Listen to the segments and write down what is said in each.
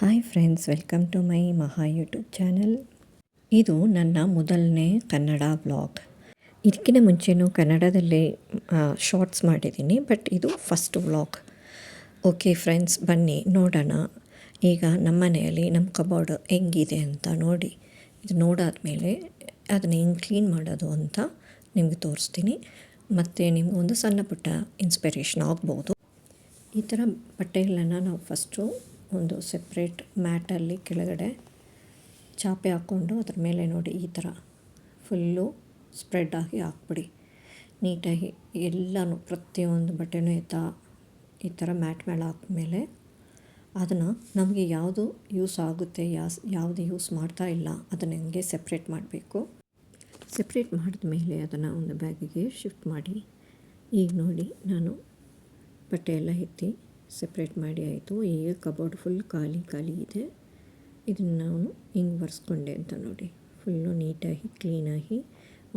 Hi friends, welcome to my ಮಹಾ YouTube channel. ಇದು ನನ್ನ ಮೊದಲನೇ ಕನ್ನಡ ವ್ಲಾಗ್. ಇದಕ್ಕಿಂತ ಮುಂಚೆನೂ ಕನ್ನಡದಲ್ಲಿ ಶಾರ್ಟ್ಸ್ ಮಾಡಿದ್ದೀನಿ, ಬಟ್ ಇದು ಫಸ್ಟ್ ವ್ಲಾಗ್. ಓಕೆ ಫ್ರೆಂಡ್ಸ್, ಬನ್ನಿ ನೋಡೋಣ ಈಗ ನಮ್ಮ ಮನೆಯಲ್ಲಿ ನಮ್ಮ ಕಬೋರ್ಡ್ ಹೆಂಗಿದೆ ಅಂತ ನೋಡಿ. ಇದು ನೋಡಾದ್ಮೇಲೆ ಅದನ್ನು ಹೆಂಗೆ ಕ್ಲೀನ್ ಮಾಡೋದು ಅಂತ ನಿಮಗೆ ತೋರಿಸ್ತೀನಿ. ಮತ್ತು ನಿಮ್ಗೆ ಒಂದು ಸಣ್ಣ ಪುಟ್ಟ ಇನ್ಸ್ಪಿರೇಷನ್ ಆಗ್ಬೋದು. ಈ ಥರ ಬಟ್ಟೆಗಳನ್ನು ನಾವು ಫಸ್ಟು ಒಂದು ಸೆಪ್ರೇಟ್ ಮ್ಯಾಟಲ್ಲಿ ಕೆಳಗಡೆ ಚಾಪೆ ಹಾಕ್ಕೊಂಡು ಅದ್ರ ಮೇಲೆ ನೋಡಿ ಈ ಥರ ಫುಲ್ಲು ಸ್ಪ್ರೆಡ್ ಆಗಿ ಹಾಕ್ಬಿಡಿ. ನೀಟಾಗಿ ಎಲ್ಲನೂ ಪ್ರತಿಯೊಂದು ಬಟ್ಟೆನೂ ಈ ಥರ ಮ್ಯಾಟ್ ಮೇಲೆ ಹಾಕ್ಮೇಲೆ ಅದನ್ನು ನಮಗೆ ಯಾವುದು ಯೂಸ್ ಆಗುತ್ತೆ, ಯಾವುದು ಯೂಸ್ ಮಾಡ್ತಾ ಇಲ್ಲ ಅದನ್ನು ಹಂಗೆ ಸೆಪ್ರೇಟ್ ಮಾಡಬೇಕು. ಸೆಪ್ರೇಟ್ ಮಾಡಿದ ಮೇಲೆ ಅದನ್ನು ಒಂದು ಬ್ಯಾಗಿಗೆ ಶಿಫ್ಟ್ ಮಾಡಿ. ಈಗ ನೋಡಿ ನಾನು ಬಟ್ಟೆ ಎಲ್ಲ ಎತ್ತಿ ಸೆಪ್ರೇಟ್ ಮಾಡಿ ಆಯಿತು. ಈಗ ಕಬೋರ್ಡ್ ಫುಲ್ ಖಾಲಿ ಇದೆ. ಇದನ್ನು ನಾನು ಹಿಂಗೆ ಒರೆಸ್ಕೊಂಡೆ ಅಂತ ನೋಡಿ. ಫುಲ್ಲು ನೀಟಾಗಿ ಕ್ಲೀನಾಗಿ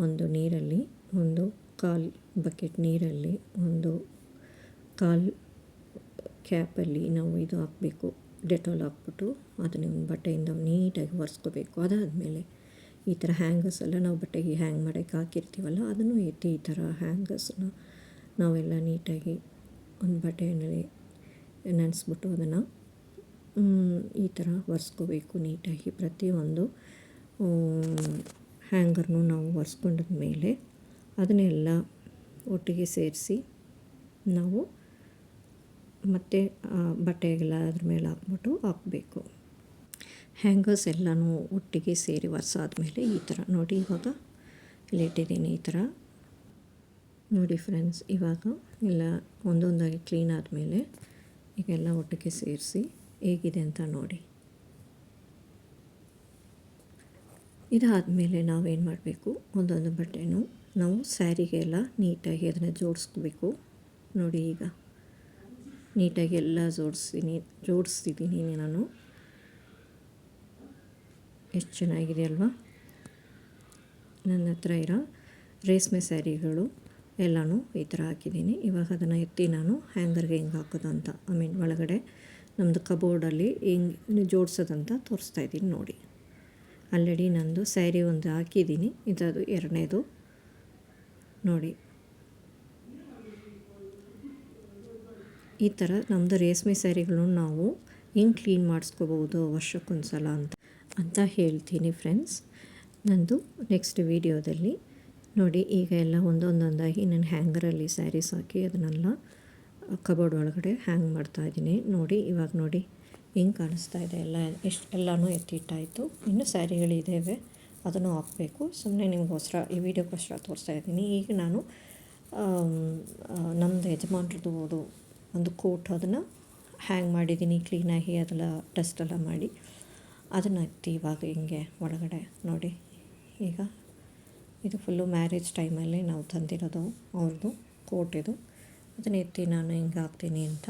ಒಂದು ನೀರಲ್ಲಿ ಒಂದು ಕಾಲು ಬಕೆಟ್ ನೀರಲ್ಲಿ ಒಂದು ಕಾಲು ಕ್ಯಾಪಲ್ಲಿ ನಾವು ಇದು ಹಾಕಬೇಕು, ಡೆಟಾಲ್ ಹಾಕ್ಬಿಟ್ಟು ಅದನ್ನು ಒಂದು ಬಟ್ಟೆಯಿಂದ ನೀಟಾಗಿ ಒರೆಸ್ಕೋಬೇಕು. ಅದಾದಮೇಲೆ ಈ ಥರ ಹ್ಯಾಂಗರ್ಸ್ ಎಲ್ಲ ನಾವು ಬಟ್ಟೆಗೆ ಹ್ಯಾಂಗ್ ಮಾಡೋಕ್ಕೆ ಹಾಕಿರ್ತೀವಲ್ಲ, ಅದನ್ನು ಎತ್ತಿ ಈ ಥರ ಹ್ಯಾಂಗರ್ಸನ್ನ ನಾವೆಲ್ಲ ನೀಟಾಗಿ ಒಂದು ಬಟ್ಟೆಯಲ್ಲಿ ನೆನೆಸ್ಬಿಟ್ಟು ಅದನ್ನು ಈ ಥರ ಒರೆಸ್ಕೋಬೇಕು ನೀಟಾಗಿ. ಪ್ರತಿಯೊಂದು ಹ್ಯಾಂಗರ್ನೂ ನಾವು ಒರೆಸ್ಕೊಂಡ ಮೇಲೆ ಅದನ್ನೆಲ್ಲ ಒಟ್ಟಿಗೆ ಸೇರಿಸಿ ನಾವು ಮತ್ತೆ ಬಟ್ಟೆಗೆಲ್ಲ ಅದ್ರ ಮೇಲೆ ಹಾಕಬೇಕು. ಹ್ಯಾಂಗರ್ಸ್ ಎಲ್ಲನೂ ಒಟ್ಟಿಗೆ ಸೇರಿ ಒರೆಸಾದ್ಮೇಲೆ ಈ ಥರ ನೋಡಿ, ಇವಾಗ ಇಲ್ಲಿಟ್ಟಿದ್ದೀನಿ ಈ ಥರ ನೋಡಿ ಫ್ರೆಂಡ್ಸ್. ಇವಾಗ ಎಲ್ಲ ಒಂದೊಂದಾಗಿ ಕ್ಲೀನ್ ಆದಮೇಲೆ ಈಗೆಲ್ಲ ಒಟ್ಟಿಗೆ ಸೇರಿಸಿ ಹೇಗಿದೆ ಅಂತ ನೋಡಿ. ಇದಾದಮೇಲೆ ನಾವೇನು ಮಾಡಬೇಕು, ಒಂದೊಂದು ಬಟ್ಟೆನೂ ನಾವು ಸ್ಯಾರಿಗೆಲ್ಲ ನೀಟಾಗಿ ಅದನ್ನು ಜೋಡಿಸ್ಕೋಬೇಕು. ನೋಡಿ ಈಗ ನೀಟಾಗಿ ಎಲ್ಲ ಜೋಡಿಸ್ತಿದ್ದೀನಿ ನಾನು. ಎಷ್ಟು ಚೆನ್ನಾಗಿದೆ ಅಲ್ವಾ? ನನ್ನ ಹತ್ರ ಇರೋ ರೇಷ್ಮೆ ಸ್ಯಾರಿಗಳು ಎಲ್ಲನೂ ಈ ಥರ ಹಾಕಿದ್ದೀನಿ. ಇವಾಗ ಅದನ್ನು ಎತ್ತಿ ನಾನು ಹ್ಯಾಂಗರ್ಗೆ ಹೆಂಗೆ ಹಾಕೋದು ಅಂತ, ಒಳಗಡೆ ನಮ್ಮದು ಕಬೋರ್ಡಲ್ಲಿ ಹೆಂಗೆ ಜೋಡಿಸೋದಂತ ತೋರಿಸ್ತಾಯಿದ್ದೀನಿ ನೋಡಿ. ಆಲ್ರೆಡಿ ನಂದು ಸ್ಯಾರಿ ಒಂದು ಹಾಕಿದ್ದೀನಿ, ಇದದು ಎರಡನೇದು ನೋಡಿ. ಈ ಥರ ನಮ್ಮದು ರೇಷ್ಮೆ ಸ್ಯಾರಿಗಳನ್ನು ನಾವು ಹೆಂಗೆ ಕ್ಲೀನ್ ಮಾಡಿಸ್ಕೋಬೋದು ವರ್ಷಕ್ಕೊಂದು ಸಲ ಅಂತ ಹೇಳ್ತೀನಿ ಫ್ರೆಂಡ್ಸ್. ನಂದು ನೆಕ್ಸ್ಟ್ ವೀಡಿಯೋದಲ್ಲಿ ನೋಡಿ. ಈಗ ಎಲ್ಲ ಒಂದೊಂದಾಗಿ ನಾನು ಹ್ಯಾಂಗರಲ್ಲಿ ಸ್ಯಾರೀಸ್ ಹಾಕಿ ಅದನ್ನೆಲ್ಲ ಕಬೋರ್ಡ್ ಒಳಗಡೆ ಹ್ಯಾಂಗ್ ಮಾಡ್ತಾಯಿದ್ದೀನಿ ನೋಡಿ. ಇವಾಗ ನೋಡಿ ಹೆಂಗೆ ಕಾಣಿಸ್ತಾ ಇದೆ ಎಲ್ಲನೂ ಎತ್ತಿಟ್ಟಾಯಿತು. ಇನ್ನು ಸ್ಯಾರಿಗಳಿದ್ದಾವೆ, ಅದನ್ನು ಹಾಕಬೇಕು. ಸುಮ್ಮನೆ ನಿಮಗೋಸ್ಕರ ಈ ವಿಡಿಯೋಗೋಸ್ಕರ ತೋರಿಸ್ತಾಯಿದ್ದೀನಿ. ಈಗ ನಾನು ನಮ್ಮದು ಯಜಮಾನ್ರದ್ದು ಒಂದು ಕೋಟ್ ಅದನ್ನು ಹ್ಯಾಂಗ್ ಮಾಡಿದ್ದೀನಿ ಕ್ಲೀನಾಗಿ, ಅದೆಲ್ಲ ಡಸ್ಟೆಲ್ಲ ಮಾಡಿ ಅದನ್ನು ಎತ್ತಿ ಇವಾಗ ಹಿಂಗೆ ಒಳಗಡೆ ನೋಡಿ. ಈಗ ಇದು ಫುಲ್ಲು ಮ್ಯಾರೇಜ್ ಟೈಮಲ್ಲಿ ನಾವು ತಂದಿರೋದು ಅವ್ರದ್ದು ಕೋಟ್. ಇದು ಅದನ್ನು ಎತ್ತಿ ನಾನು ಹಿಂಗೆ ಹಾಕ್ತೀನಿ ಅಂತ.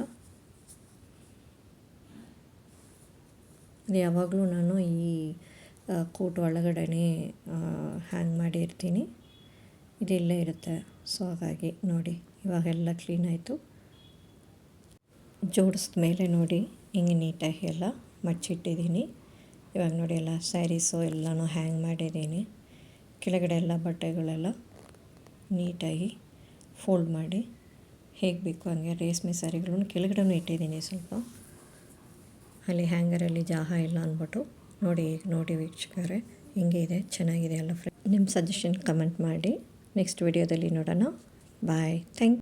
ಯಾವಾಗಲೂ ನಾನು ಈ ಕೋಟ್ ಒಳಗಡೆನೇ ಹ್ಯಾಂಗ್ ಮಾಡಿರ್ತೀನಿ, ಇದೆಲ್ಲ ಇರುತ್ತೆ. ಸೊ ಹಾಗಾಗಿ ನೋಡಿ ಇವಾಗೆಲ್ಲ ಕ್ಲೀನ್ ಆಯಿತು. ಜೋಡಿಸಿದ ಮೇಲೆ ನೋಡಿ ಹಿಂಗೆ ನೀಟಾಗಿ ಎಲ್ಲ ಮಡ್ಚಿಟ್ಟಿದ್ದೀನಿ. ಇವಾಗ ನೋಡಿ ಎಲ್ಲ ಸ್ಯಾರೀಸು ಎಲ್ಲನೂ ಹ್ಯಾಂಗ್ ಮಾಡಿದ್ದೀನಿ. ಕೆಳಗಡೆ ಎಲ್ಲ ಬಟ್ಟೆಗಳೆಲ್ಲ ನೀಟಾಗಿ ಫೋಲ್ಡ್ ಮಾಡಿ ಹೇಗೆ ಬೇಕು ಹಂಗೆ ರೇಷ್ಮೆ ಸ್ಯಾರಿಗಳನ್ನು ಕೆಳಗಡೆನೂ ಇಟ್ಟಿದ್ದೀನಿ. ಸ್ವಲ್ಪ ಅಲ್ಲಿ ಹ್ಯಾಂಗರಲ್ಲಿ ಜಾಗ ಇಲ್ಲ ಅಂದ್ಬಿಟ್ಟು ನೋಡಿ ವೀಕ್ಷಕರೇ, ಹಿಂಗೆ ಇದೆ, ಚೆನ್ನಾಗಿದೆ ಅಲ್ಲ ಫ್ರೆಂಡ್? ನಿಮ್ಮ ಸಜೆಷನ್ ಕಮೆಂಟ್ ಮಾಡಿ. ನೆಕ್ಸ್ಟ್ ವಿಡಿಯೋದಲ್ಲಿ ನೋಡೋಣ. ಬಾಯ್, ಥ್ಯಾಂಕ್ ಯು.